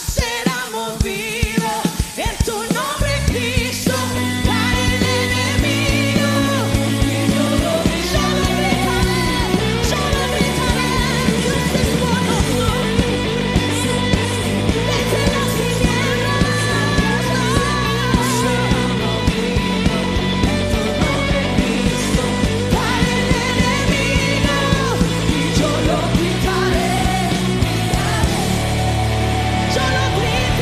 será movido en tu nombre, Cristo. Cae el enemigo y yo lo gritaré, Dios es bueno. Desde las tinieblas será movido en tu nombre, Cristo. Cae el enemigo y yo lo gritaré. Yo lo gritaré.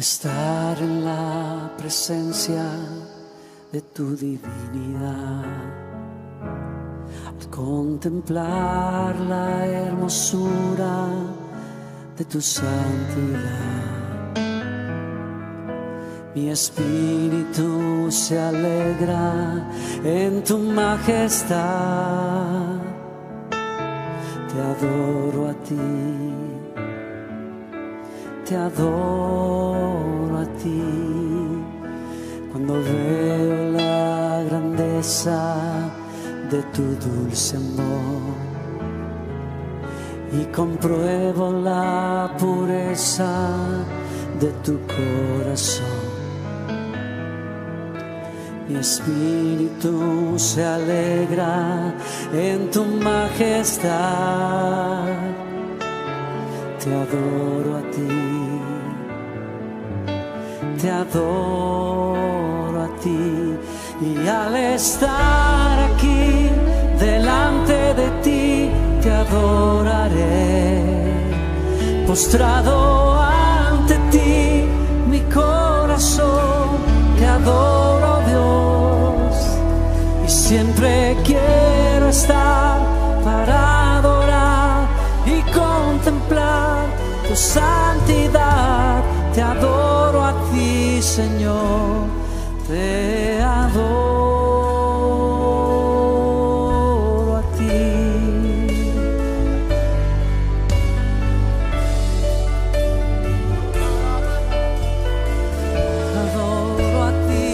estar en la presencia de tu divinidad, al contemplar la hermosura de tu santidad, mi espíritu se alegra en tu majestad. Te adoro a ti, te adoro a ti. Cuando veo la grandeza de tu dulce amor y compruebo la pureza de tu corazón, mi espíritu se alegra en tu majestad. Te adoro a ti, te adoro a ti. Y al estar aquí delante de ti, te adoraré. Postrado ante ti, mi corazón te adoro, Dios. Y siempre quiero estar para adorar y contemplar tu santidad. Te adoro a ti, Señor, te adoro a ti. Adoro a ti.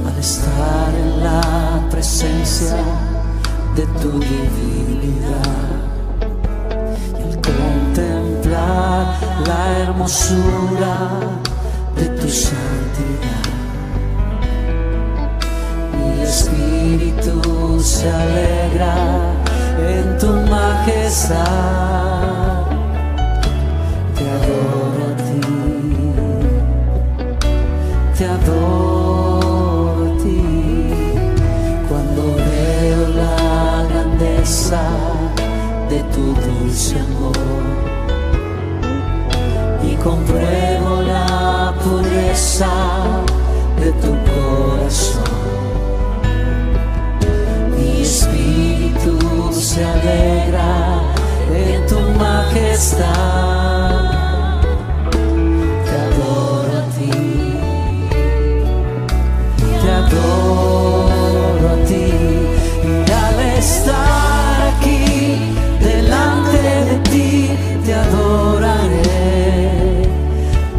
Al estar en la presencia de tu divinidad y al contemplar la hermosura de tu santidad, mi espíritu se alegra en tu majestad. Te adoro a ti, te adoro a ti. Cuando veo la grandeza de tu dulce amor y compruebo la pureza de tu corazón, mi espíritu se alegra en tu majestad. Te adoro a ti, te adoro a ti. Y al estar aquí delante de ti, te adoraré.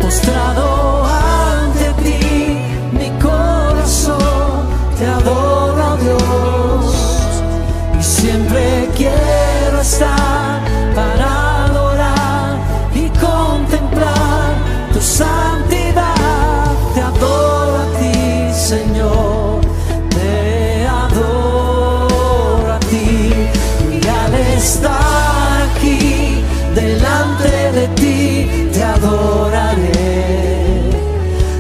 Postrado ante ti, mi corazón te adora, Dios. Y siempre quiero estar para adorar y contemplar tu santidad. Te adoro a ti, Señor, te adoro a ti. Y al estar aquí delante de ti, te adoraré.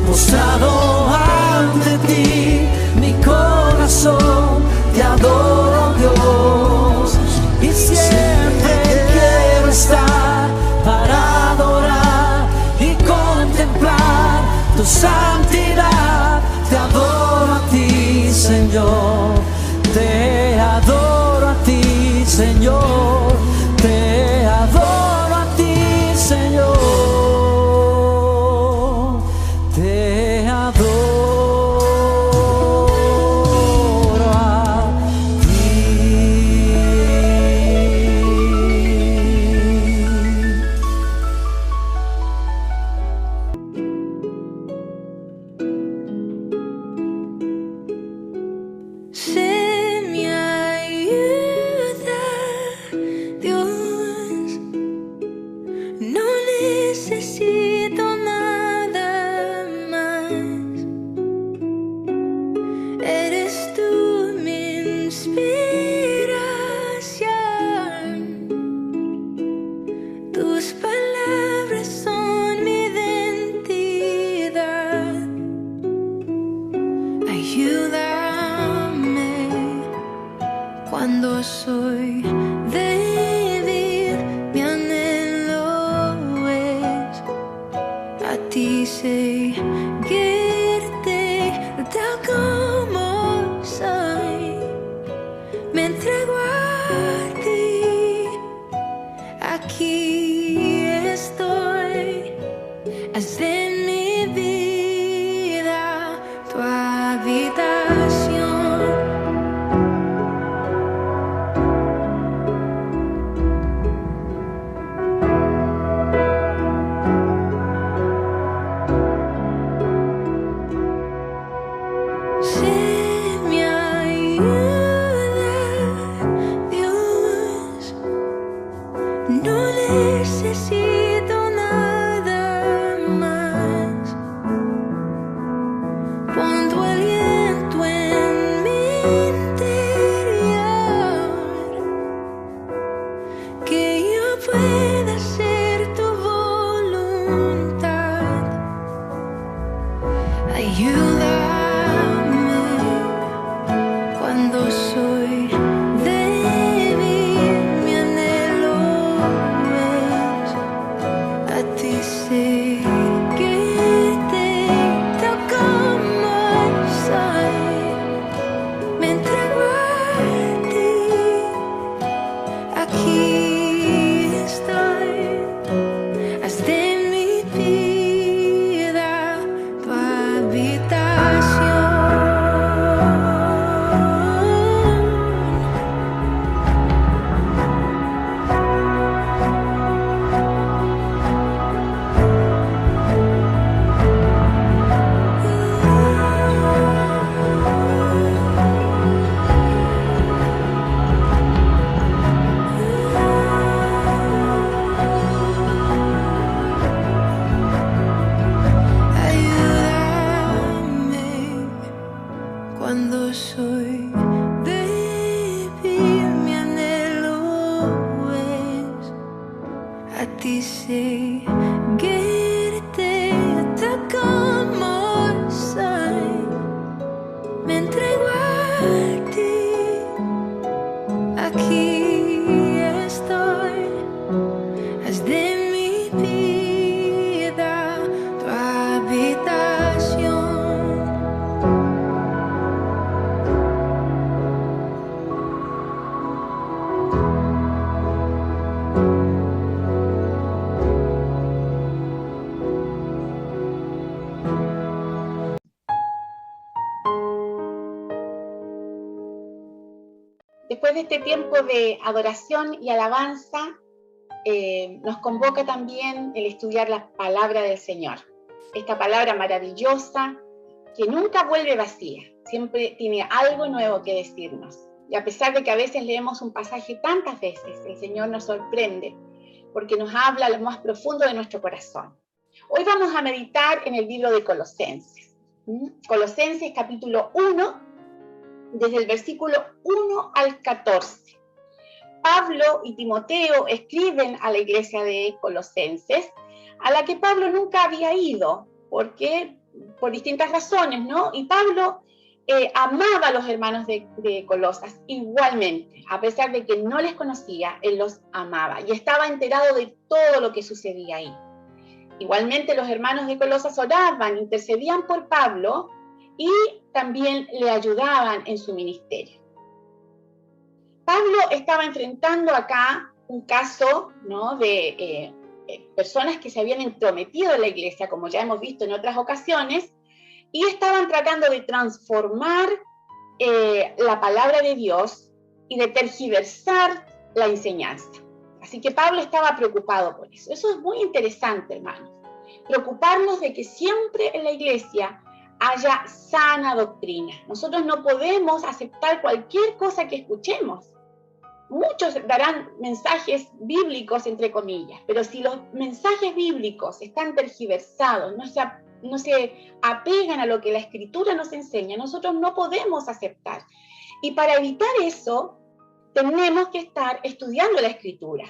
Postrado ante ti, mi corazón te adoro, Dios. Y siempre quiero estar para adorar y contemplar tu santidad. Te adoro a ti, Señor, te adoro a ti, Señor, te adoro a ti, Señor, te adoro a ti. a ti seguirte tal como soy. Me entrego a ti, aquí estoy. Haz de mi vida tu habitación. Sé mi ayuda, Dios. No necesito nada más. Pon tu aliento en mi interior, que yo pueda hacer tu voluntad. Ayúdame cuando soy débil, mi anhelo es a ti seguirte tal como soy. Me entrego a ti, aquí estoy. Haz de mi vida tu habitación. Ayúdame cuando soy débil, mi anhelo es a ti seguirte tal como soy. Me entrego a ti, aquí estoy. Haz de mi vida tu habitación. Después de este tiempo de adoración y alabanza, nos convoca también el estudiar la palabra del Señor. Esta palabra maravillosa que nunca vuelve vacía, siempre tiene algo nuevo que decirnos. Y a pesar de que a veces leemos un pasaje tantas veces, el Señor nos sorprende porque nos habla a lo más profundo de nuestro corazón. Hoy vamos a meditar en el libro de Colosenses. Colosenses capítulo 1, desde el versículo 1 al 14. Pablo y Timoteo escriben a la iglesia de Colosenses, a la que Pablo nunca había ido, porque por distintas razones, ¿no? Y Pablo amaba a los hermanos de Colosas igualmente, a pesar de que no les conocía, él los amaba y estaba enterado de todo lo que sucedía ahí. Igualmente los hermanos de Colosas oraban, intercedían por Pablo y también le ayudaban en su ministerio. Pablo estaba enfrentando acá un caso, ¿no?, de personas que se habían entrometido en la iglesia, como ya hemos visto en otras ocasiones, y estaban tratando de transformar la palabra de Dios y de tergiversar la enseñanza. Así que Pablo estaba preocupado por eso. Eso es muy interesante, hermanos. Preocuparnos de que siempre en la iglesia haya sana doctrina. Nosotros no podemos aceptar cualquier cosa que escuchemos. Muchos darán mensajes bíblicos, entre comillas, pero si los mensajes bíblicos están tergiversados, no se apegan a lo que la Escritura nos enseña, nosotros no podemos aceptar. Y para evitar eso, tenemos que estar estudiando la Escritura,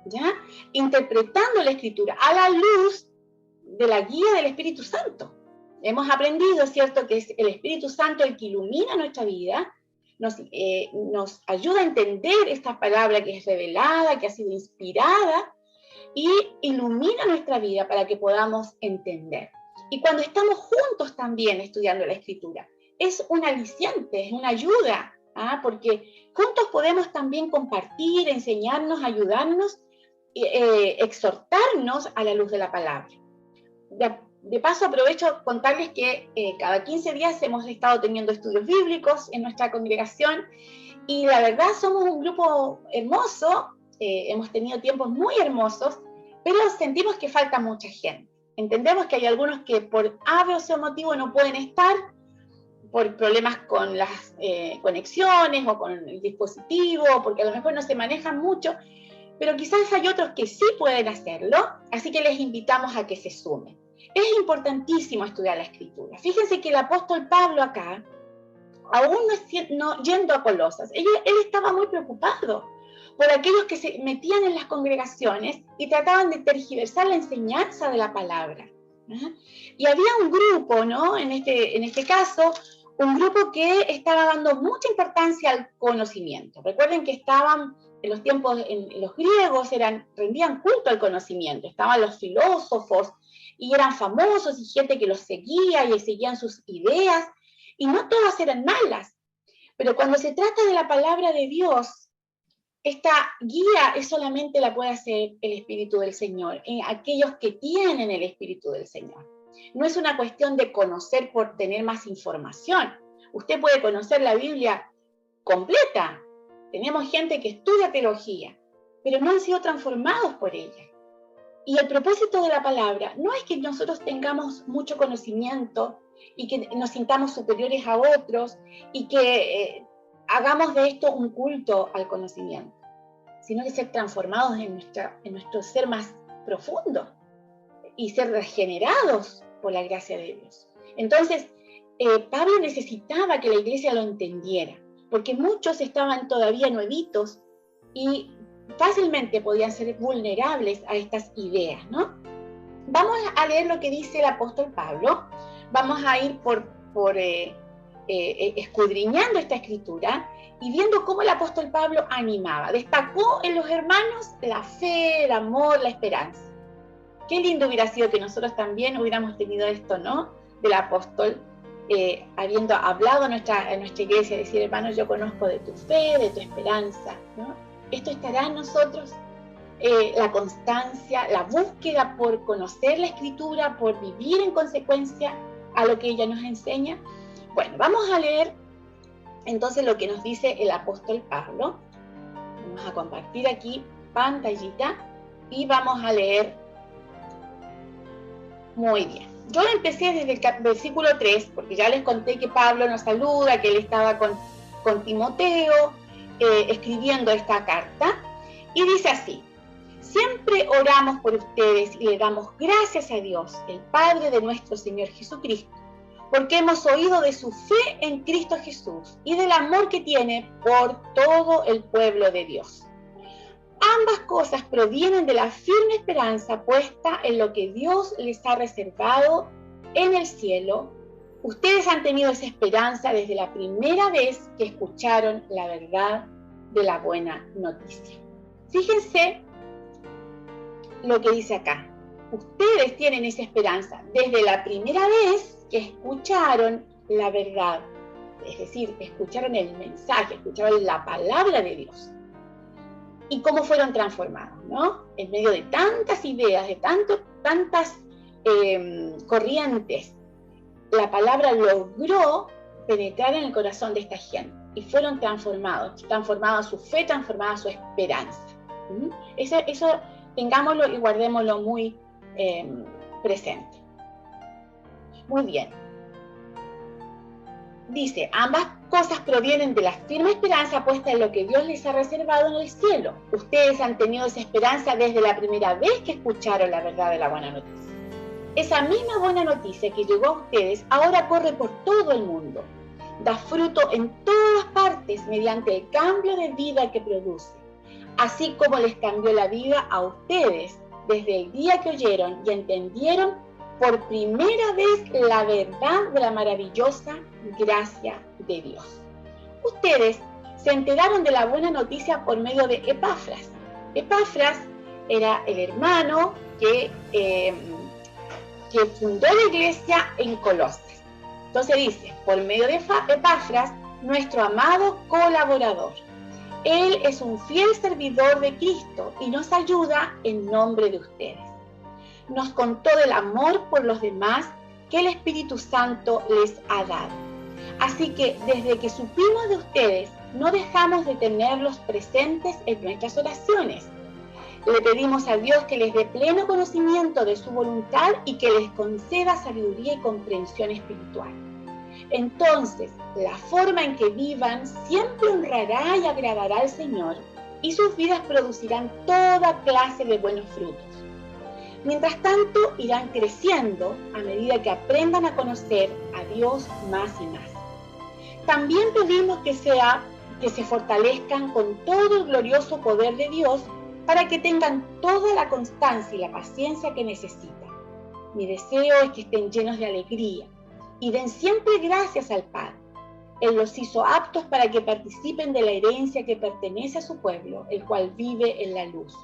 ¿ya? Interpretando la Escritura a la luz de la guía del Espíritu Santo. Hemos aprendido, ¿cierto?, que es el Espíritu Santo el que ilumina nuestra vida, nos ayuda a entender esta palabra que es revelada, que ha sido inspirada, y ilumina nuestra vida para que podamos entender. Y cuando estamos juntos también estudiando la Escritura, es un aliciente, es una ayuda, porque juntos podemos también compartir, enseñarnos, ayudarnos, exhortarnos a la luz de la palabra. De paso, aprovecho a contarles que cada 15 días hemos estado teniendo estudios bíblicos en nuestra congregación y la verdad somos un grupo hermoso, hemos tenido tiempos muy hermosos, pero sentimos que falta mucha gente. Entendemos que hay algunos que por A o C motivo no pueden estar, por problemas con las conexiones o con el dispositivo, porque a lo mejor no se manejan mucho, pero quizás hay otros que sí pueden hacerlo, así que les invitamos a que se sumen. Es importantísimo estudiar la Escritura. Fíjense que el apóstol Pablo acá, aún no yendo a Colosas, él estaba muy preocupado por aquellos que se metían en las congregaciones y trataban de tergiversar la enseñanza de la palabra. Y había un grupo, ¿no? En este caso, un grupo que estaba dando mucha importancia al conocimiento. Recuerden que estaban en los tiempos, los griegos rendían culto al conocimiento, estaban los filósofos y eran famosos y gente que los seguía y seguían sus ideas, y no todas eran malas, pero cuando se trata de la palabra de Dios, esta guía solamente la puede hacer el Espíritu del Señor, en aquellos que tienen el Espíritu del Señor. No es una cuestión de conocer por tener más información. Usted puede conocer la Biblia completa. Tenemos gente que estudia teología, pero no han sido transformados por ella. Y el propósito de la palabra no es que nosotros tengamos mucho conocimiento y que nos sintamos superiores a otros y que hagamos de esto un culto al conocimiento, sino que ser transformados en nuestro ser más profundo y ser regenerados por la gracia de Dios. Entonces, Pablo necesitaba que la iglesia lo entendiera, porque muchos estaban todavía nuevitos y fácilmente podían ser vulnerables a estas ideas, ¿no? Vamos a leer lo que dice el apóstol Pablo. Vamos a ir escudriñando esta escritura y viendo cómo el apóstol Pablo animaba. Destacó en los hermanos la fe, el amor, la esperanza. Qué lindo hubiera sido que nosotros también hubiéramos tenido esto, ¿no? Del apóstol, habiendo hablado a nuestra iglesia, decir, hermanos, yo conozco de tu fe, de tu esperanza, ¿no? Esto estará en nosotros, la constancia, la búsqueda por conocer la Escritura, por vivir en consecuencia a lo que ella nos enseña. Bueno, vamos a leer entonces lo que nos dice el apóstol Pablo. Vamos a compartir aquí pantallita y vamos a leer. Muy bien. Yo empecé desde el versículo 3, porque ya les conté que Pablo nos saluda, que él estaba con Timoteo, escribiendo esta carta, y dice así: siempre oramos por ustedes y le damos gracias a Dios, el Padre de nuestro Señor Jesucristo, porque hemos oído de su fe en Cristo Jesús y del amor que tiene por todo el pueblo de Dios. Ambas cosas provienen de la firme esperanza puesta en lo que Dios les ha reservado en el cielo. Ustedes han tenido esa esperanza desde la primera vez que escucharon la verdad de la buena noticia. Fíjense lo que dice acá. Ustedes tienen esa esperanza desde la primera vez que escucharon la verdad. Es decir, escucharon el mensaje, escucharon la palabra de Dios. Y cómo fueron transformados, ¿no? En medio de tantas ideas, de tantas corrientes, la palabra logró penetrar en el corazón de esta gente y fueron transformados su fe, transformada su esperanza. Eso tengámoslo y guardémoslo muy presente. Muy bien. Dice, ambas cosas provienen de la firme esperanza puesta en lo que Dios les ha reservado en el cielo. Ustedes han tenido esa esperanza desde la primera vez que escucharon la verdad de la buena noticia. Esa misma buena noticia que llegó a ustedes ahora corre por todo el mundo. Da fruto en todas partes mediante el cambio de vida que produce. Así como les cambió la vida a ustedes desde el día que oyeron y entendieron por primera vez la verdad de la maravillosa gracia de Dios. Ustedes se enteraron de la buena noticia por medio de Epafras. Epafras era el hermano que fundó la iglesia en Colosas. Entonces dice, por medio de Epafras, nuestro amado colaborador. Él es un fiel servidor de Cristo y nos ayuda en nombre de ustedes. Nos contó del amor por los demás que el Espíritu Santo les ha dado. Así que desde que supimos de ustedes, no dejamos de tenerlos presentes en nuestras oraciones. Le pedimos a Dios que les dé pleno conocimiento de su voluntad y que les conceda sabiduría y comprensión espiritual. Entonces, la forma en que vivan siempre honrará y agradará al Señor, y sus vidas producirán toda clase de buenos frutos. Mientras tanto, irán creciendo a medida que aprendan a conocer a Dios más y más. También pedimos que se fortalezcan con todo el glorioso poder de Dios para que tengan toda la constancia y la paciencia que necesitan. Mi deseo es que estén llenos de alegría y den siempre gracias al Padre. Él los hizo aptos para que participen de la herencia que pertenece a su pueblo, el cual vive en la luz.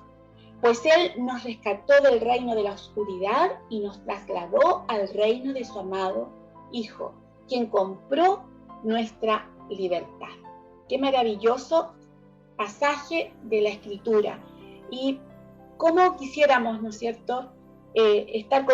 Pues Él nos rescató del reino de la oscuridad y nos trasladó al reino de su amado Hijo, quien compró nuestra libertad. Qué maravilloso pasaje de la Escritura. Y cómo quisiéramos, ¿no es cierto?, estar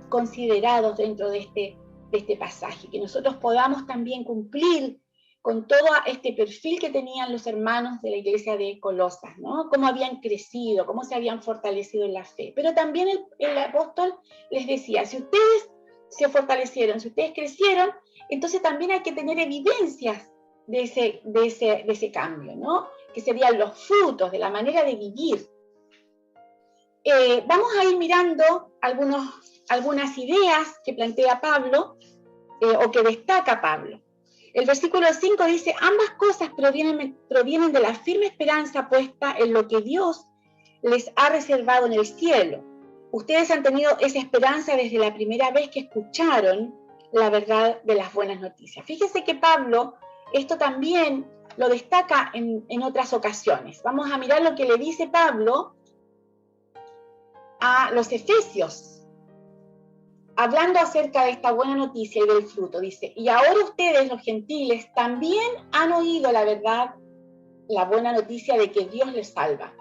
considerados dentro de este pasaje, que nosotros podamos también cumplir con todo este perfil que tenían los hermanos de la iglesia de Colosas, ¿no? Cómo habían crecido, cómo se habían fortalecido en la fe. Pero también el apóstol les decía, si ustedes se fortalecieron, si ustedes crecieron, entonces también hay que tener evidencias de ese cambio, ¿no? Que serían los frutos de la manera de vivir. Vamos a ir mirando algunas ideas que plantea Pablo o que destaca Pablo. El versículo 5 dice, ambas cosas provienen de la firme esperanza puesta en lo que Dios les ha reservado en el cielo. Ustedes han tenido esa esperanza desde la primera vez que escucharon la verdad de las buenas noticias. Fíjese que Pablo esto también lo destaca en otras ocasiones. Vamos a mirar lo que le dice Pablo a los efesios, hablando acerca de esta buena noticia y del fruto. Dice, y ahora ustedes, los gentiles, también han oído la verdad, la buena noticia de que Dios les salva.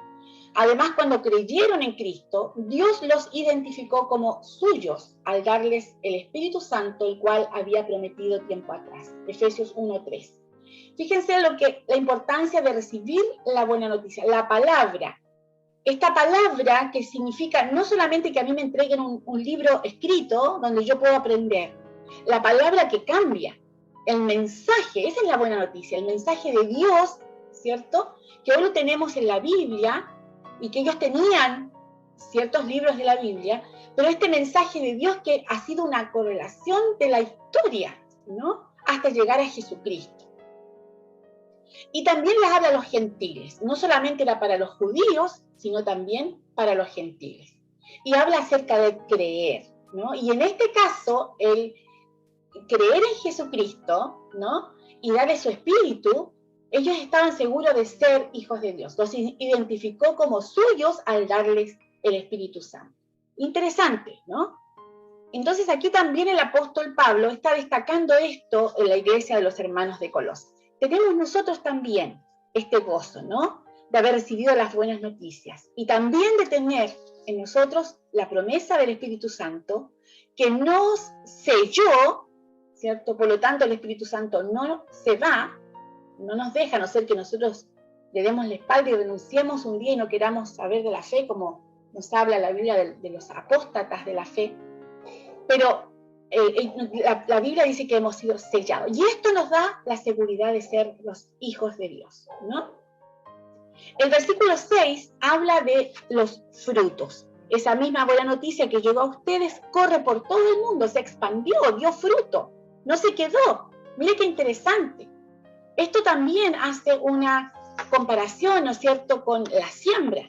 Además, cuando creyeron en Cristo, Dios los identificó como suyos al darles el Espíritu Santo, el cual había prometido tiempo atrás. Efesios 1:3. Fíjense la importancia de recibir la buena noticia, la palabra. Esta palabra que significa no solamente que a mí me entreguen un libro escrito donde yo puedo aprender, la palabra que cambia, el mensaje, esa es la buena noticia, el mensaje de Dios, ¿cierto? Que hoy lo tenemos en la Biblia y que ellos tenían ciertos libros de la Biblia, pero este mensaje de Dios que ha sido una correlación de la historia, ¿no? Hasta llegar a Jesucristo. Y también les habla a los gentiles, no solamente era para los judíos, sino también para los gentiles. Y habla acerca de creer, ¿no? Y en este caso, el creer en Jesucristo, ¿no? Y darle su espíritu, ellos estaban seguros de ser hijos de Dios. Los identificó como suyos al darles el Espíritu Santo. Interesante, ¿no? Entonces aquí también el apóstol Pablo está destacando esto en la iglesia de los hermanos de Colosas. Tenemos nosotros también este gozo, ¿no? De haber recibido las buenas noticias y también de tener en nosotros la promesa del Espíritu Santo que nos selló, ¿cierto? Por lo tanto, el Espíritu Santo no se va, no nos deja, a no ser que nosotros le demos la espalda y renunciemos un día y no queramos saber de la fe, como nos habla la Biblia de los apóstatas de la fe. Pero la Biblia dice que hemos sido sellados. Y esto nos da la seguridad de ser los hijos de Dios, ¿no? El versículo 6 habla de los frutos. Esa misma buena noticia que llegó a ustedes corre por todo el mundo, se expandió, dio fruto, no se quedó. Mire qué interesante. Esto también hace una comparación, ¿no es cierto?, con la siembra.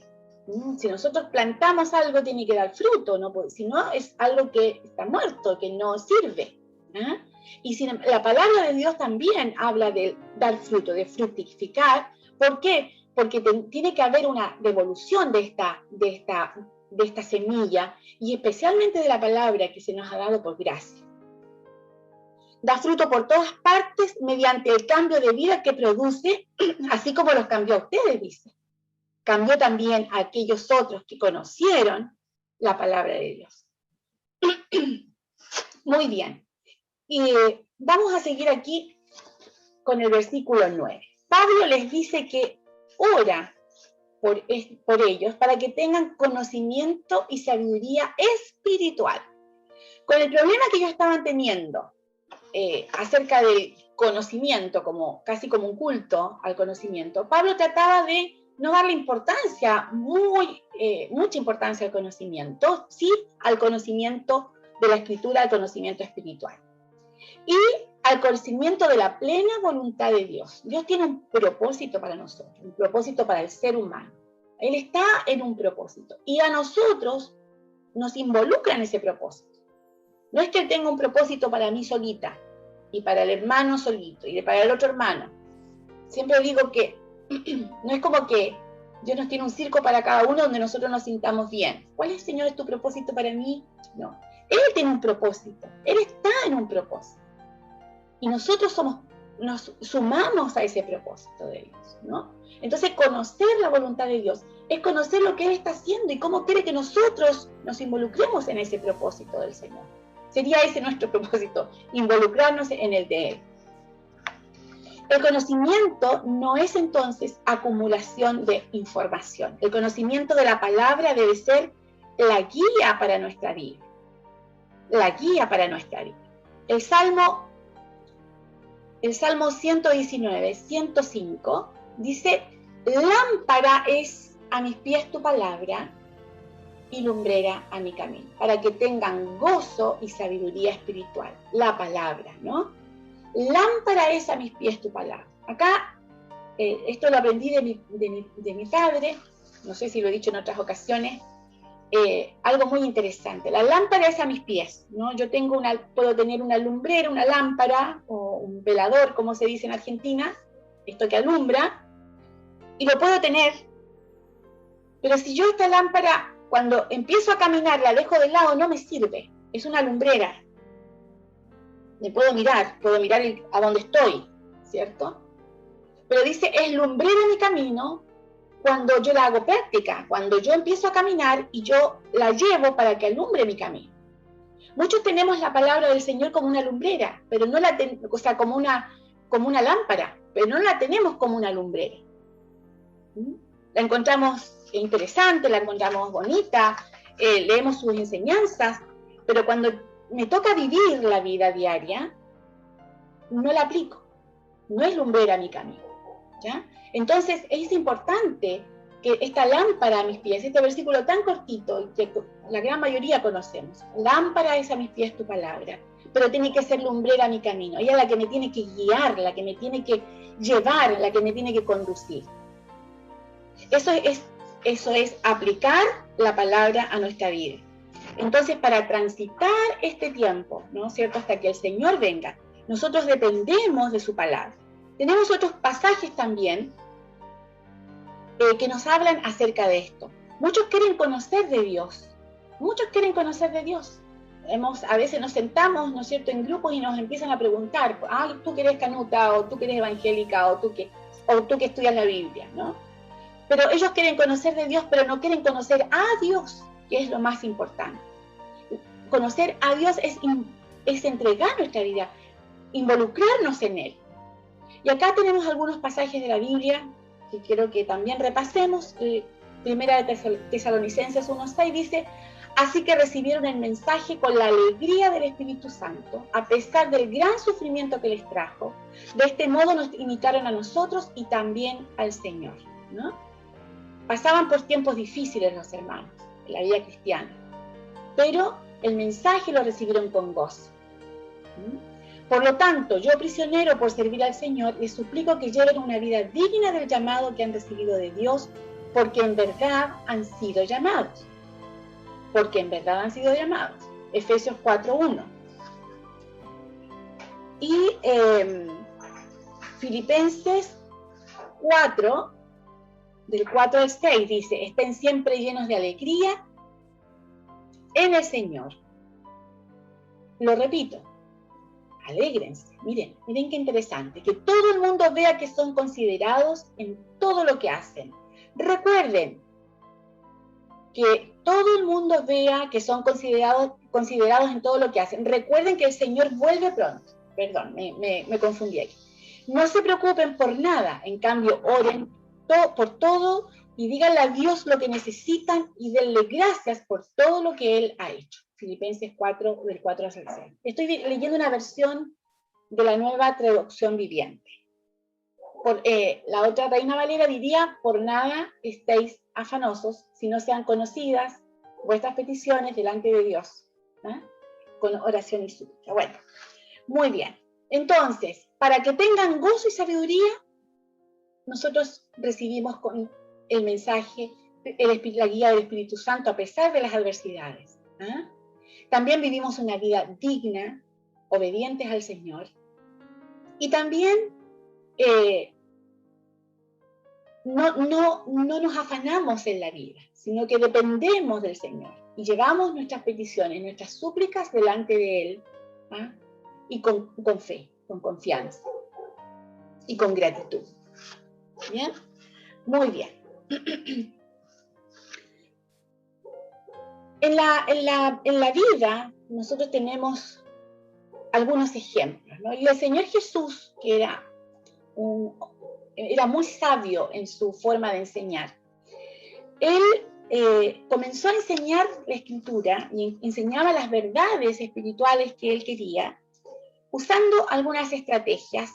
Si nosotros plantamos algo, tiene que dar fruto, ¿no? Si no, es algo que está muerto, que no sirve. Y la palabra de Dios también habla de dar fruto, de fructificar. ¿Por qué? porque tiene que haber una devolución de esta semilla, y especialmente de la palabra que se nos ha dado por gracia. Da fruto por todas partes mediante el cambio de vida que produce, así como los cambió a ustedes, dice. Cambió también a aquellos otros que conocieron la palabra de Dios. Muy bien. Y vamos a seguir aquí con el versículo 9. Pablo les dice que ora por ellos para que tengan conocimiento y sabiduría espiritual. Con el problema que ellos estaban teniendo acerca del conocimiento, casi como un culto al conocimiento, Pablo trataba de no darle importancia, mucha importancia al conocimiento, sí al conocimiento de la Escritura, al conocimiento espiritual. Y al conocimiento de la plena voluntad de Dios. Dios tiene un propósito para nosotros, un propósito para el ser humano. Él está en un propósito, y a nosotros nos involucra en ese propósito. No es que Él tenga un propósito para mí solita, y para el hermano solito, y para el otro hermano. Siempre digo que no es como que Dios nos tiene un circo para cada uno donde nosotros nos sintamos bien. ¿Cuál es, Señor, tu propósito para mí? No. Él tiene un propósito. Él está en un propósito. Y nosotros nos sumamos a ese propósito de Dios, ¿no? Entonces, conocer la voluntad de Dios es conocer lo que Él está haciendo y cómo quiere que nosotros nos involucremos en ese propósito del Señor. Sería ese nuestro propósito, involucrarnos en el de Él. El conocimiento no es entonces acumulación de información. El conocimiento de la palabra debe ser la guía para nuestra vida. La guía para nuestra vida. El Salmo 119, 105, dice: lámpara es a mis pies tu palabra y lumbrera a mi camino, para que tengan gozo y sabiduría espiritual. La palabra, ¿no? Lámpara es a mis pies tu palabra. Acá, esto lo aprendí de mi padre, no sé si lo he dicho en otras ocasiones, algo muy interesante. La lámpara es a mis pies, ¿no? Yo puedo tener una lumbrera, una lámpara, o un velador, como se dice en Argentina, esto que alumbra, y lo puedo tener, pero si yo esta lámpara, cuando empiezo a caminar, la dejo de lado, no me sirve, es una lumbrera. Me puedo mirar a dónde estoy, ¿cierto? Pero dice, es lumbrera mi camino cuando yo la hago práctica, cuando yo empiezo a caminar y yo la llevo para que alumbre mi camino. Muchos tenemos la palabra del Señor como una lumbrera, pero no como una lámpara, pero no la tenemos como una lumbrera. La encontramos interesante, la encontramos bonita, leemos sus enseñanzas, pero cuando me toca vivir la vida diaria, no la aplico. No es lumbrera mi camino, ¿ya? Entonces es importante que esta lámpara a mis pies, este versículo tan cortito, que la gran mayoría conocemos, lámpara es a mis pies tu palabra, pero tiene que ser lumbrera a mi camino. Ella es la que me tiene que guiar, la que me tiene que llevar, la que me tiene que conducir. Eso es aplicar la palabra a nuestra vida. Entonces, para transitar este tiempo, ¿no es cierto?, hasta que el Señor venga, nosotros dependemos de su palabra. Tenemos otros pasajes también que nos hablan acerca de esto. Muchos quieren conocer de Dios. A veces nos sentamos, ¿no es cierto?, en grupos y nos empiezan a preguntar, tú que eres canuta, o tú que eres evangélica, o tú que estudias la Biblia, ¿no? Pero ellos quieren conocer de Dios, pero no quieren conocer a Dios, que es lo más importante. Conocer a Dios es entregar nuestra vida, involucrarnos en Él. Y acá tenemos algunos pasajes de la Biblia que quiero que también repasemos. Primera de Tesalonicenses 1:6 dice: así que recibieron el mensaje con la alegría del Espíritu Santo, a pesar del gran sufrimiento que les trajo. De este modo nos imitaron a nosotros y también al Señor, ¿no? Pasaban por tiempos difíciles los hermanos en la vida cristiana, pero el mensaje lo recibieron con gozo. Por lo tanto, yo, prisionero por servir al Señor, les suplico que lleven una vida digna del llamado que han recibido de Dios, porque en verdad han sido llamados. Efesios 4:1. Y Filipenses 4, del 4 al 6 dice, estén siempre llenos de alegría en el Señor. Lo repito, alégrense. Miren qué interesante, que todo el mundo vea que son considerados en todo lo que hacen. Recuerden que todo el mundo vea que son considerados en todo lo que hacen. Recuerden que el Señor vuelve pronto. Perdón, me confundí ahí. No se preocupen por nada, en cambio oren por todo y díganle a Dios lo que necesitan y denle gracias por todo lo que Él ha hecho. Filipenses 4, del 4 al 6. Estoy leyendo una versión de la Nueva Traducción Viviente. La otra Reina Valera diría, por nada estéis afanosos, si no sean conocidas vuestras peticiones delante de Dios, ¿eh? Con oración y súplica. Bueno, muy bien. Entonces, para que tengan gozo y sabiduría, nosotros recibimos con el mensaje, la guía del Espíritu Santo a pesar de las adversidades. ¿Eh? También vivimos una vida digna, obedientes al Señor. Y también no nos afanamos en la vida, sino que dependemos del Señor y llevamos nuestras peticiones, nuestras súplicas delante de Él, ¿eh? Y con fe, con confianza y con gratitud. ¿Bien? Muy bien. En la vida nosotros tenemos algunos ejemplos, ¿no? Y el Señor Jesús, que era muy sabio en su forma de enseñar, Él comenzó a enseñar la Escritura y enseñaba las verdades espirituales que Él quería, usando algunas estrategias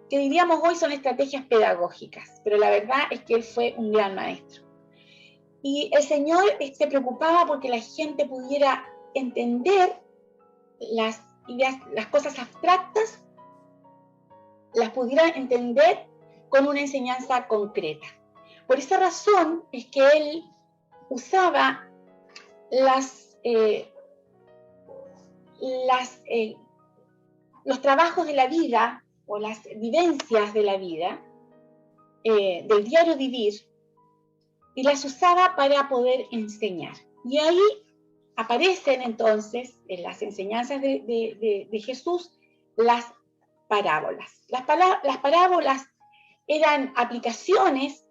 que diríamos hoy son estrategias pedagógicas, pero la verdad es que Él fue un gran maestro. Y el Señor se preocupaba porque la gente pudiera entender las ideas, las cosas abstractas, las pudiera entender con una enseñanza concreta. Por esa razón es que Él usaba los trabajos de la vida o las vivencias de la vida, del diario vivir, y las usaba para poder enseñar. Y ahí aparecen entonces, en las enseñanzas de Jesús, las parábolas. Las parábolas eran aplicaciones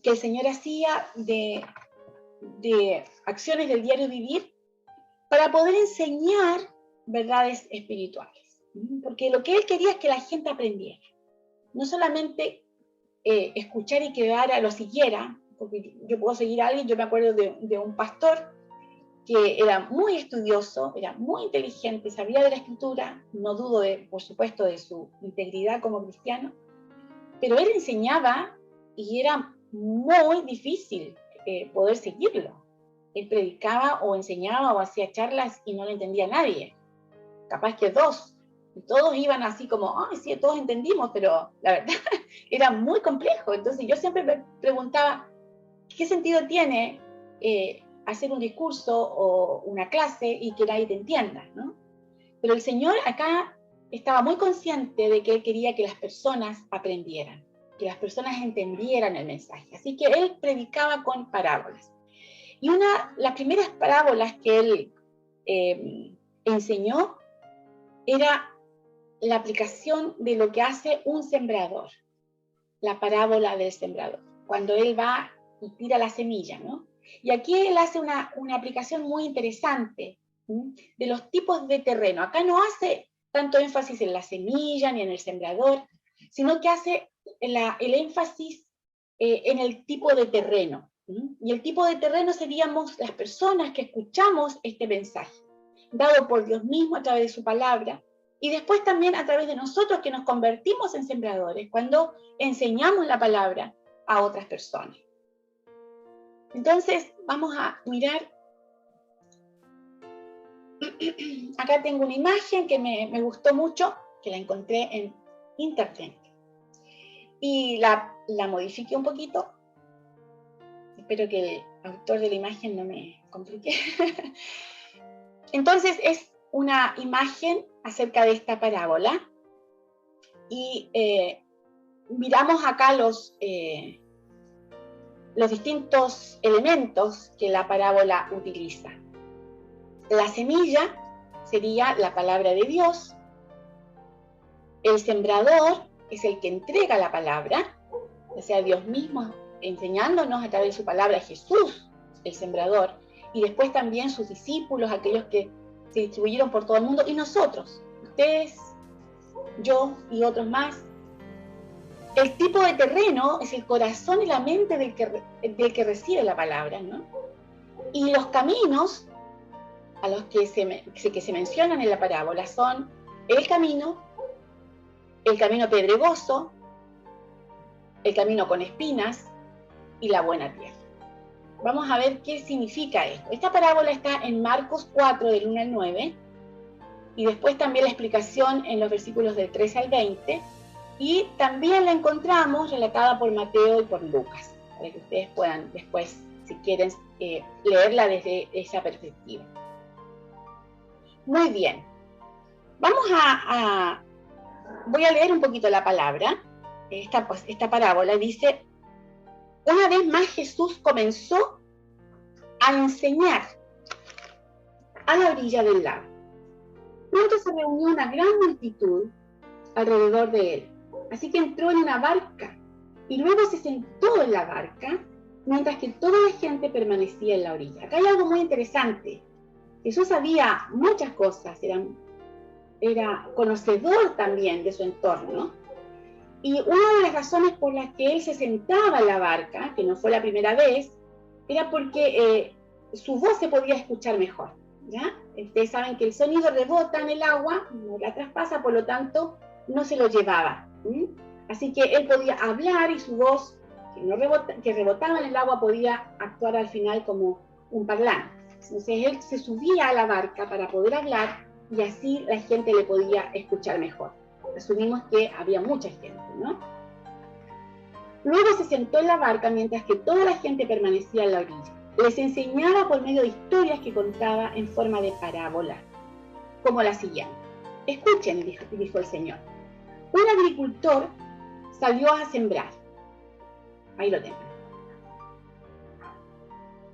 que el Señor hacía de acciones del diario vivir para poder enseñar verdades espirituales. Porque lo que Él quería es que la gente aprendiera. No solamente escuchar y que lo siguiera, porque yo puedo seguir a alguien. Yo me acuerdo de un pastor que era muy estudioso, era muy inteligente, sabía de la Escritura, no dudo, por supuesto, de su integridad como cristiano, pero él enseñaba y era muy difícil poder seguirlo. Él predicaba o enseñaba o hacía charlas y no lo entendía nadie, capaz que dos. Y todos iban así como, ay, sí, todos entendimos, pero la verdad era muy complejo. Entonces yo siempre me preguntaba, ¿qué sentido tiene hacer un discurso o una clase y que nadie te entienda, ¿no? Pero el Señor acá estaba muy consciente de que Él quería que las personas aprendieran, que las personas entendieran el mensaje. Así que Él predicaba con parábolas. Y las primeras parábolas que Él enseñó era la aplicación de lo que hace un sembrador, la parábola del sembrador, cuando Él va y tira la semilla, ¿no? Y aquí Él hace una aplicación muy interesante, ¿sí?, de los tipos de terreno. Acá no hace tanto énfasis en la semilla ni en el sembrador, sino que hace el énfasis en el tipo de terreno. ¿Sí? Y el tipo de terreno seríamos las personas que escuchamos este mensaje, dado por Dios mismo a través de su palabra, y después también a través de nosotros que nos convertimos en sembradores cuando enseñamos la palabra a otras personas. Entonces, vamos a mirar. Acá tengo una imagen que me gustó mucho, que la encontré en internet. Y la modifiqué un poquito. Espero que el autor de la imagen no me complique. Entonces, es una imagen acerca de esta parábola. Y miramos acá los distintos elementos que la parábola utiliza. La semilla sería la palabra de Dios. El sembrador es el que entrega la palabra, o sea, Dios mismo enseñándonos a través de su palabra, Jesús, el sembrador, y después también sus discípulos, aquellos que se distribuyeron por todo el mundo, y nosotros, ustedes, yo y otros más. El tipo de terreno es el corazón y la mente del que recibe la palabra, ¿no? Y los caminos a los que se mencionan en la parábola son el camino pedregoso, el camino con espinas y la buena tierra. Vamos a ver qué significa esto. Esta parábola está en Marcos 4, del 1 al 9, y después también la explicación en los versículos del 13 al 20, y también la encontramos relatada por Mateo y por Lucas, para que ustedes puedan después, si quieren, leerla desde esa perspectiva. Muy bien. Voy a leer un poquito la palabra. Esta parábola dice: una vez más Jesús comenzó a enseñar a la orilla del lago. Pronto se reunió una gran multitud alrededor de él. Así que entró en una barca y luego se sentó en la barca mientras que toda la gente permanecía en la orilla. Acá hay algo muy interesante. Jesús sabía muchas cosas, era conocedor también de su entorno. Y una de las razones por las que él se sentaba en la barca, que no fue la primera vez, era porque su voz se podía escuchar mejor, ¿ya? Ustedes saben que el sonido rebota en el agua, no la traspasa, por lo tanto no se lo llevaba. Así que él podía hablar y su voz, que rebotaba en el agua, podía actuar al final como un parlante. Entonces él se subía a la barca para poder hablar y así la gente le podía escuchar mejor. Asumimos que había mucha gente, ¿no? Luego se sentó en la barca mientras que toda la gente permanecía en la orilla. Les enseñaba por medio de historias que contaba en forma de parábola, como la siguiente. Escuchen, dijo el Señor. Un agricultor salió a sembrar. Ahí lo tengo.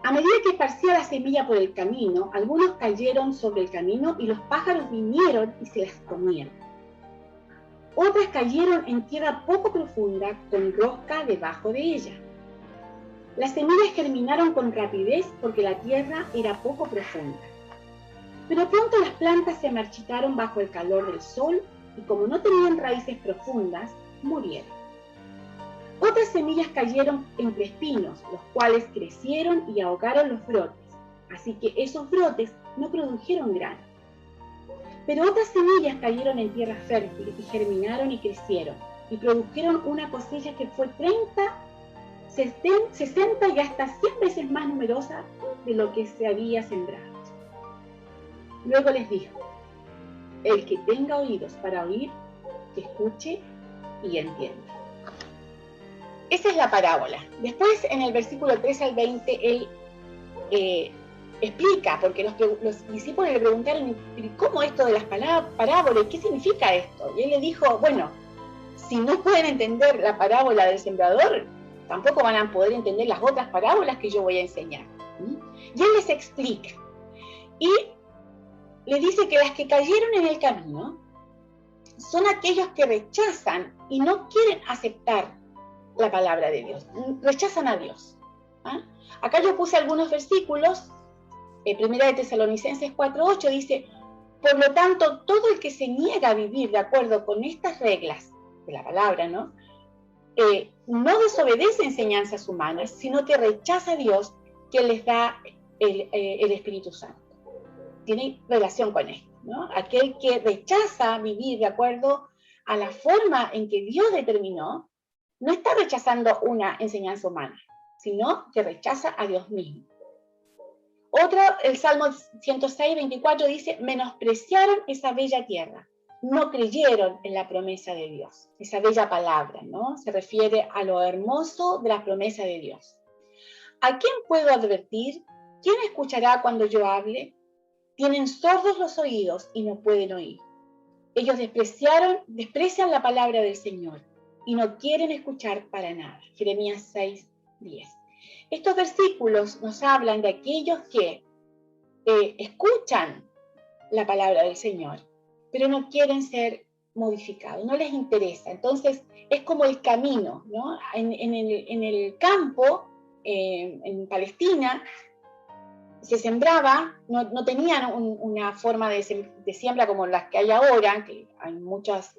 A medida que esparcía la semilla por el camino, algunos cayeron sobre el camino y los pájaros vinieron y se las comieron. Otras cayeron en tierra poco profunda con rosca debajo de ella. Las semillas germinaron con rapidez porque la tierra era poco profunda. Pero pronto las plantas se marchitaron bajo el calor del sol y como no tenían raíces profundas, murieron. Otras semillas cayeron entre espinos, los cuales crecieron y ahogaron los brotes, así que esos brotes no produjeron grano. Pero otras semillas cayeron en tierra fértil y germinaron y crecieron, y produjeron una cosecha que fue 30, 60 y hasta 100 veces más numerosa de lo que se había sembrado. Luego les dijo: el que tenga oídos para oír, que escuche y entienda. Esa es la parábola. Después, en el versículo 13 al 20, él explica, porque los discípulos le preguntaron: ¿cómo esto de las parábolas? ¿Qué significa esto? Y él le dijo: bueno, si no pueden entender la parábola del sembrador, tampoco van a poder entender las otras parábolas que yo voy a enseñar. Y él les explica. Y le dice que las que cayeron en el camino son aquellos que rechazan y no quieren aceptar la palabra de Dios, rechazan a Dios. Acá yo puse algunos versículos. Primera de Tesalonicenses 4:8 dice: por lo tanto, todo el que se niega a vivir de acuerdo con estas reglas de la palabra, no desobedece enseñanzas humanas, sino que rechaza a Dios, que les da el Espíritu Santo. Tiene relación con esto, ¿no? Aquel que rechaza vivir de acuerdo a la forma en que Dios determinó, no está rechazando una enseñanza humana, sino que rechaza a Dios mismo. El Salmo 106:24 dice: menospreciaron esa bella tierra, no creyeron en la promesa de Dios. Esa bella palabra, ¿no? Se refiere a lo hermoso de la promesa de Dios. ¿A quién puedo advertir? ¿Quién escuchará cuando yo hable? Tienen sordos los oídos y no pueden oír. Ellos desprecian la palabra del Señor y no quieren escuchar para nada. Jeremías 6:10. Estos versículos nos hablan de aquellos que escuchan la palabra del Señor, pero no quieren ser modificados, no les interesa. Entonces es como el camino, ¿no? En el campo, en Palestina, se sembraba, no tenían una forma de siembra como las que hay ahora, que hay muchos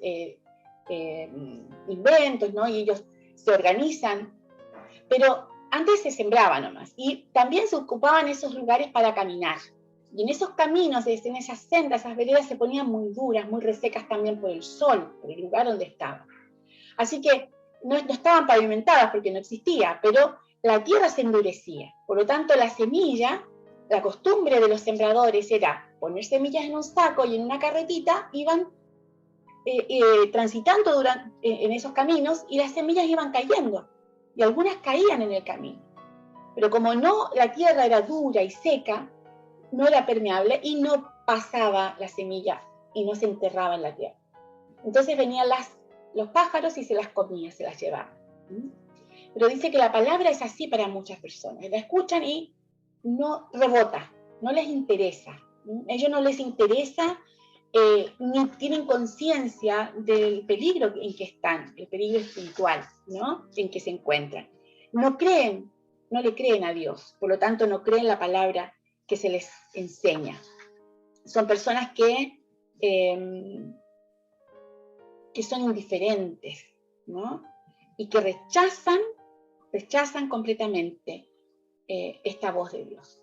inventos, ¿no? Y ellos se organizan, pero antes se sembraba nomás, y también se ocupaban esos lugares para caminar. Y en esos caminos, en esas sendas, esas veredas se ponían muy duras, muy resecas también por el sol, por el lugar donde estaban. Así que no estaban pavimentadas porque no existía, pero la tierra se endurecía. Por lo tanto, la semilla, la costumbre de los sembradores era poner semillas en un saco y en una carretita, iban transitando en esos caminos y las semillas iban cayendo. Y algunas caían en el camino. Pero como la tierra era dura y seca, no era permeable y no pasaba la semilla y no se enterraba en la tierra. Entonces venían los pájaros y se las comían, se las llevaban. Pero dice que la palabra es así para muchas personas. La escuchan y no rebota, no les interesa. A ellos no les interesa, ni tienen conciencia del peligro en que están, el peligro espiritual, ¿no? En que se encuentran. No le creen a Dios, por lo tanto no creen la palabra que se les enseña. Son personas que son indiferentes, ¿no? Y que rechazan completamente esta voz de Dios.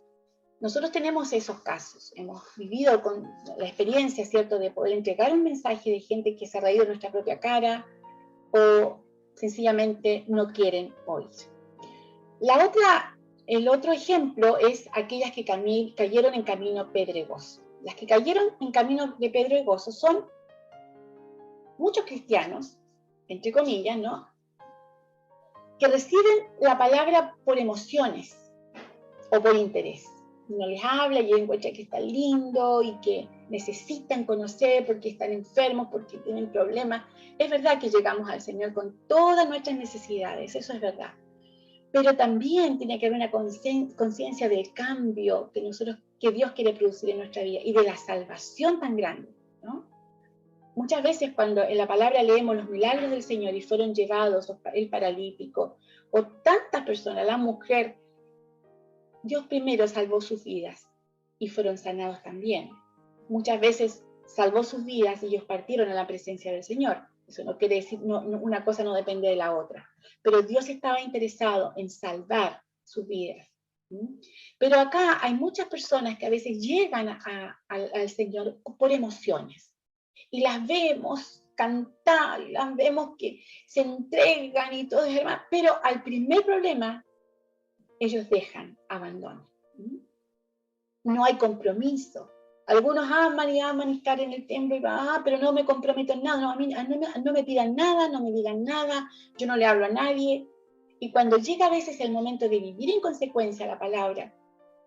Nosotros tenemos esos casos, hemos vivido con la experiencia, ¿cierto?, de poder entregar un mensaje de gente que se ha reído en nuestra propia cara o sencillamente no quieren oír. El otro ejemplo es aquellas que cayeron en camino pedregoso. Las que cayeron en camino de pedregoso son muchos cristianos, entre comillas, ¿no?, que reciben la palabra por emociones o por interés. Uno les habla y encuentra que está lindo y que necesitan conocer porque están enfermos, porque tienen problemas. Es verdad que llegamos al Señor con todas nuestras necesidades, eso es verdad. Pero también tiene que haber una conciencia del cambio que Dios quiere producir en nuestra vida y de la salvación tan grande, ¿no? Muchas veces cuando en la palabra leemos los milagros del Señor y fueron llevados el paralítico o tantas personas, la mujer, Dios primero salvó sus vidas y fueron sanados también. Muchas veces salvó sus vidas y ellos partieron a la presencia del Señor. Eso no quiere decir, una cosa no depende de la otra. Pero Dios estaba interesado en salvar sus vidas. Pero acá hay muchas personas que a veces llegan al Señor por emociones. Y las vemos cantar, y las vemos que se entregan y todo es hermano. Pero al primer problema, ellos abandonan. No hay compromiso. Algunos aman y estar en el templo y van, pero no me comprometo en nada, no me pidan nada, no me digan nada, yo no le hablo a nadie. Y cuando llega a veces el momento de vivir en consecuencia la palabra,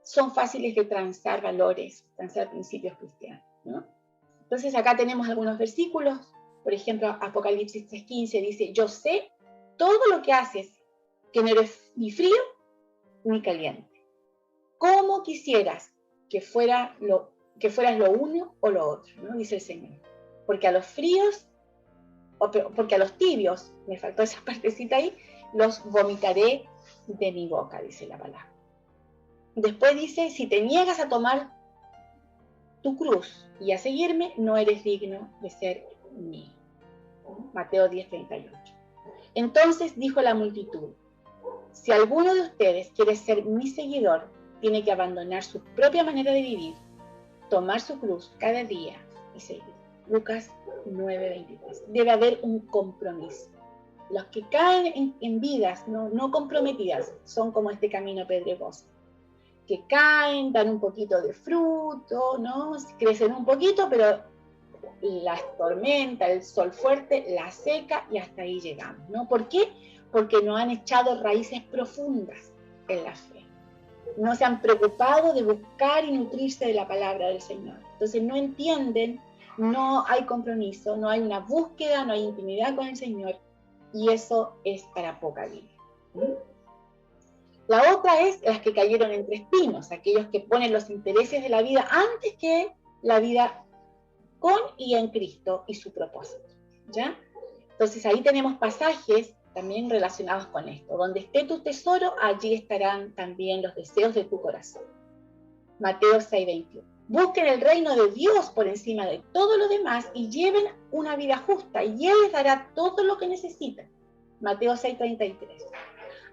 son fáciles de transar valores, transar principios cristianos, ¿no? Entonces acá tenemos algunos versículos, por ejemplo, Apocalipsis 3:15 dice, yo sé todo lo que haces, que no eres ni frío ni caliente. ¿Cómo quisieras que fueras lo uno o lo otro? ¿No? Dice el Señor. Porque a los fríos, porque a los tibios, me faltó esa partecita ahí, los vomitaré de mi boca, dice la palabra. Después dice, si te niegas a tomar tu cruz y a seguirme, no eres digno de ser mío. Mateo 10:38. Entonces dijo la multitud, si alguno de ustedes quiere ser mi seguidor, tiene que abandonar su propia manera de vivir, tomar su cruz cada día y seguir. Lucas 9:23. Debe haber un compromiso. Los que caen en vidas no comprometidas son como este camino pedregoso, que caen, dan un poquito de fruto, ¿no? Crecen un poquito, pero la tormenta, el sol fuerte, la seca y hasta ahí llegamos, ¿no? ¿Por qué? Porque no han echado raíces profundas en la fe. No se han preocupado de buscar y nutrirse de la palabra del Señor. Entonces no entienden, no hay compromiso, no hay una búsqueda, no hay intimidad con el Señor, y eso es para poca vida. La otra es las que cayeron entre espinos, aquellos que ponen los intereses de la vida antes que la vida con y en Cristo y su propósito, ¿ya? Entonces ahí tenemos pasajes también relacionados con esto. Donde esté tu tesoro, allí estarán también los deseos de tu corazón. Mateo 6:21. Busquen el reino de Dios por encima de todo lo demás y lleven una vida justa y Él les dará todo lo que necesitan. Mateo 6:33.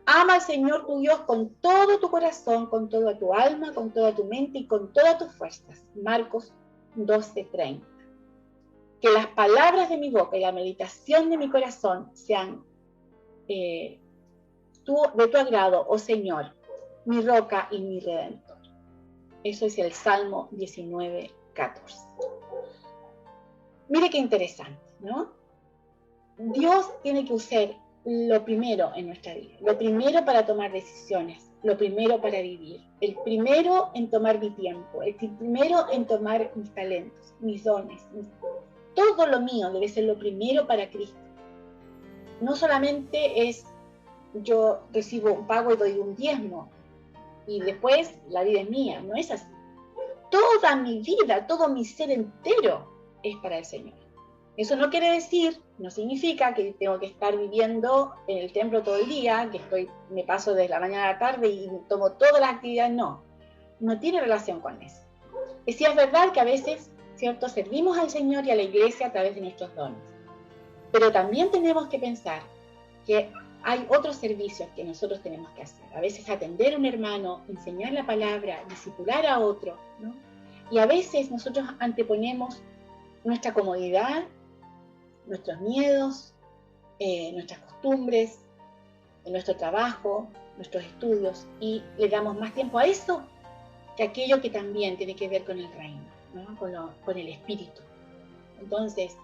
Ama al Señor tu Dios con todo tu corazón, con toda tu alma, con toda tu mente y con todas tus fuerzas. Marcos 12:30. Que las palabras de mi boca y la meditación de mi corazón sean de tu agrado, oh Señor, mi roca y mi redentor. Eso es el Salmo 19:14. Mire qué interesante, ¿no? Dios tiene que usar lo primero en nuestra vida, lo primero para tomar decisiones, lo primero para vivir, el primero en tomar mi tiempo, el primero en tomar mis talentos, mis dones, todo lo mío debe ser lo primero para Cristo. No solamente es yo recibo un pago y doy un diezmo y después la vida es mía, no es así. Toda mi vida, todo mi ser entero es para el Señor. Eso no quiere decir, no significa que tengo que estar viviendo en el templo todo el día, que me paso desde la mañana a la tarde y tomo todas las actividades, no tiene relación con eso. Y sí es verdad que a veces, ¿cierto?, servimos al Señor y a la iglesia a través de nuestros dones. Pero también tenemos que pensar que hay otros servicios que nosotros tenemos que hacer. A veces atender a un hermano, enseñar la palabra, discipular a otro, ¿no? Y a veces nosotros anteponemos nuestra comodidad, nuestros miedos, nuestras costumbres, nuestro trabajo, nuestros estudios, y le damos más tiempo a eso que aquello que también tiene que ver con el reino, ¿no? con el espíritu. Entonces,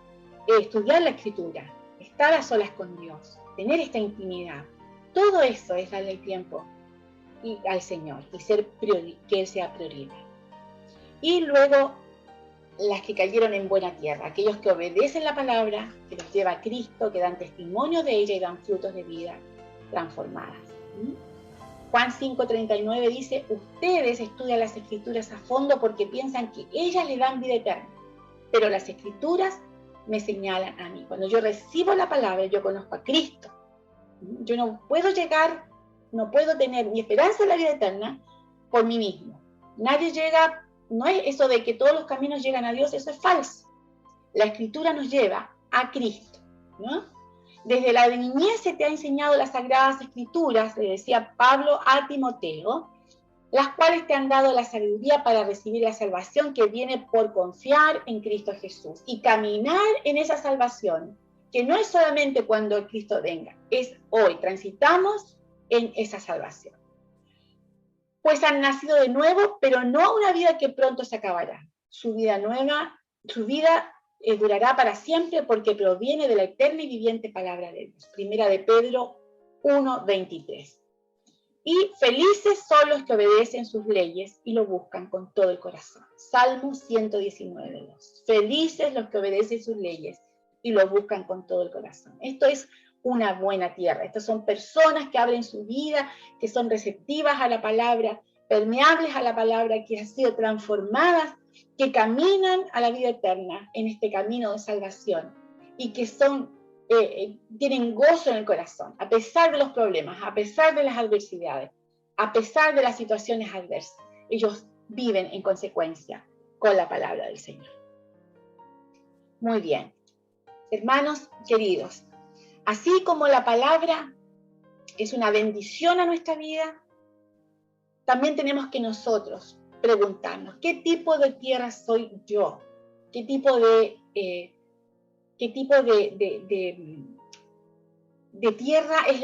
estudiar la Escritura, estar a solas con Dios, tener esta intimidad, todo eso es darle el tiempo al Señor y que Él sea prioridad. Y luego, las que cayeron en buena tierra, aquellos que obedecen la palabra, que los lleva a Cristo, que dan testimonio de ella y dan frutos de vida transformadas. Juan 5:39 dice, ustedes estudian las Escrituras a fondo porque piensan que ellas le dan vida eterna, pero las Escrituras me señalan a mí. Cuando yo recibo la palabra, yo conozco a Cristo. Yo no puedo tener mi esperanza en la vida eterna por mí mismo. Nadie llega, no es eso de que todos los caminos llegan a Dios, eso es falso. La Escritura nos lleva a Cristo, ¿no? Desde la niñez se te ha enseñado las Sagradas Escrituras, le decía Pablo a Timoteo, las cuales te han dado la sabiduría para recibir la salvación que viene por confiar en Cristo Jesús y caminar en esa salvación, que no es solamente cuando Cristo venga, es hoy, transitamos en esa salvación. Pues han nacido de nuevo, pero no una vida que pronto se acabará. Su vida durará para siempre porque proviene de la eterna y viviente palabra de Dios. Primera de Pedro 1:23. Y felices son los que obedecen sus leyes y lo buscan con todo el corazón. Salmo 119:2. Felices los que obedecen sus leyes y lo buscan con todo el corazón. Esto es una buena tierra. Estas son personas que abren su vida, que son receptivas a la palabra, permeables a la palabra, que han sido transformadas, que caminan a la vida eterna en este camino de salvación y que tienen gozo en el corazón, a pesar de los problemas, a pesar de las adversidades, a pesar de las situaciones adversas. Ellos viven en consecuencia con la palabra del Señor. Muy bien. Hermanos queridos, así como la palabra es una bendición a nuestra vida, también tenemos que nosotros preguntarnos, ¿qué tipo de tierra soy yo? ¿Qué tipo de tierra es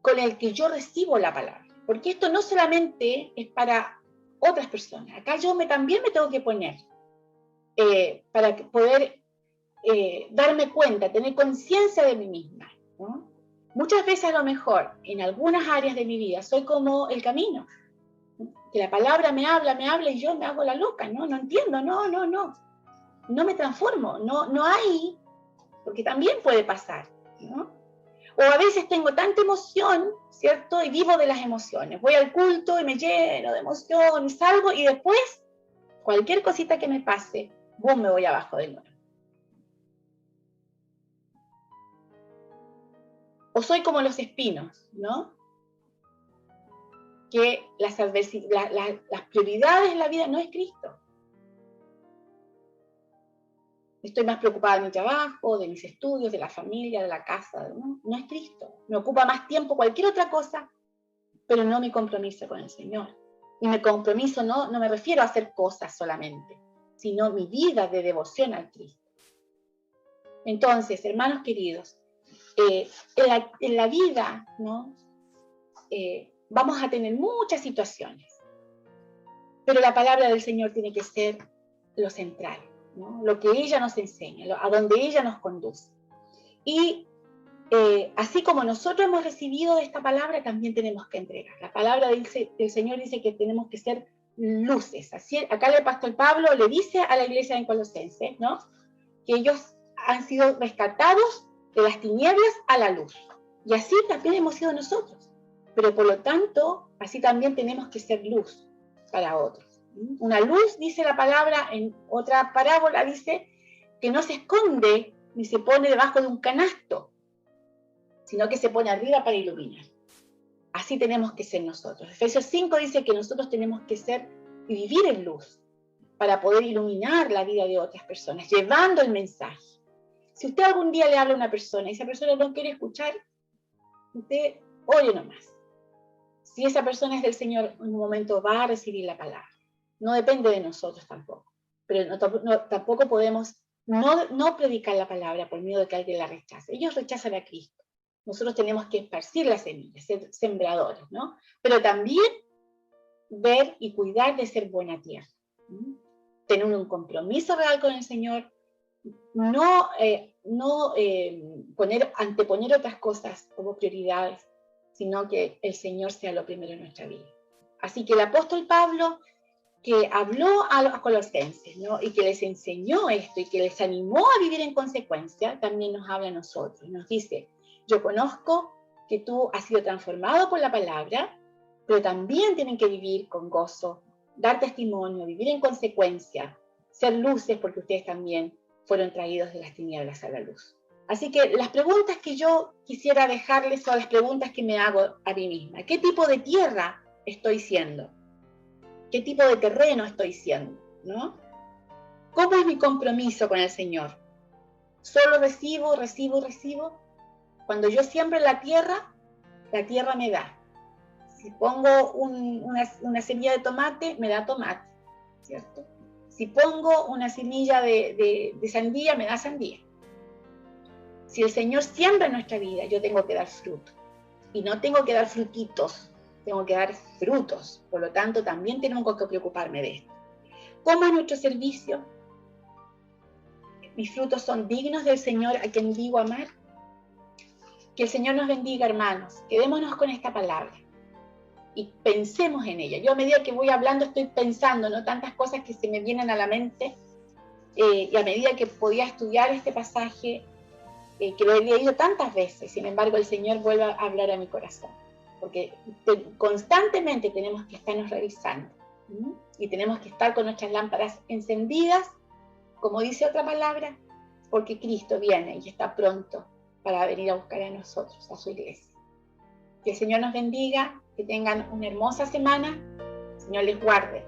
con el que yo recibo la palabra? Porque esto no solamente es para otras personas. Acá yo también me tengo que poner para poder darme cuenta, tener conciencia de mí misma, ¿no? Muchas veces a lo mejor en algunas áreas de mi vida soy como el camino, que la palabra me habla y yo me hago la loca, no entiendo, no me transformo, no hay, porque también puede pasar, ¿no? O a veces tengo tanta emoción, ¿cierto? Y vivo de las emociones. Voy al culto y me lleno de emoción y salgo y después, cualquier cosita que me pase, boom, me voy abajo de nuevo. O soy como los espinos, ¿no? Que las prioridades en la vida no es Cristo. Estoy más preocupada de mi trabajo, de mis estudios, de la familia, de la casa. No es Cristo. Me ocupa más tiempo cualquier otra cosa, pero no mi compromiso con el Señor. Y mi compromiso no me refiero a hacer cosas solamente, sino mi vida de devoción al Cristo. Entonces, hermanos queridos, en la vida, ¿no? Vamos a tener muchas situaciones, pero la palabra del Señor tiene que ser lo central, ¿no? Lo que ella nos enseña, a donde ella nos conduce. Y así como nosotros hemos recibido de esta palabra, también tenemos que entregar. La palabra del Señor dice que tenemos que ser luces. Así, acá el pastor Pablo le dice a la iglesia en Colosenses, ¿no? Que ellos han sido rescatados de las tinieblas a la luz. Y así también hemos sido nosotros. Pero por lo tanto, así también tenemos que ser luz para otros. Una luz, dice la palabra, en otra parábola dice, que no se esconde ni se pone debajo de un canasto, sino que se pone arriba para iluminar. Así tenemos que ser nosotros. Efesios 5 dice que nosotros tenemos que ser y vivir en luz para poder iluminar la vida de otras personas, llevando el mensaje. Si usted algún día le habla a una persona y esa persona no quiere escuchar, usted oye nomás. Si esa persona es del Señor, en un momento va a recibir la palabra. No depende de nosotros tampoco. Pero tampoco podemos no predicar la palabra por miedo de que alguien la rechace. Ellos rechazan a Cristo. Nosotros tenemos que esparcir las semillas, ser sembradores, ¿no? Pero también ver y cuidar de ser buena tierra. Tener un compromiso real con el Señor, no anteponer otras cosas como prioridades, sino que el Señor sea lo primero en nuestra vida. Así que el apóstol Pablo, que habló a los colosenses, ¿no? Y que les enseñó esto y que les animó a vivir en consecuencia, también nos habla a nosotros. Nos dice, yo conozco que tú has sido transformado por la palabra, pero también tienen que vivir con gozo, dar testimonio, vivir en consecuencia, ser luces porque ustedes también fueron traídos de las tinieblas a la luz. Así que las preguntas que yo quisiera dejarles son las preguntas que me hago a mí misma. ¿Qué tipo de tierra estoy siendo? ¿Qué tipo de terreno estoy siendo? ¿No? ¿Cómo es mi compromiso con el Señor? ¿Solo recibo? Cuando yo siembro la tierra me da. Si pongo una semilla de tomate, me da tomate, ¿cierto? Si pongo una semilla de sandía, me da sandía. Si el Señor siembra en nuestra vida, yo tengo que dar fruto. Y no tengo que dar frutitos, tengo que dar frutos. Por lo tanto, también tengo que preocuparme de esto. ¿Cómo es nuestro servicio? ¿Mis frutos son dignos del Señor a quien digo amar? Que el Señor nos bendiga, hermanos. Quedémonos con esta palabra y pensemos en ella. Yo a medida que voy hablando estoy pensando, ¿no? Tantas cosas que se me vienen a la mente y a medida que podía estudiar este pasaje, que lo he leído tantas veces, sin embargo el Señor vuelve a hablar a mi corazón, porque constantemente tenemos que estarnos revisando y tenemos que estar con nuestras lámparas encendidas, como dice otra palabra, porque Cristo viene y está pronto para venir a buscar a nosotros, a su iglesia. Que el Señor nos bendiga, que tengan una hermosa semana, el Señor les guarde.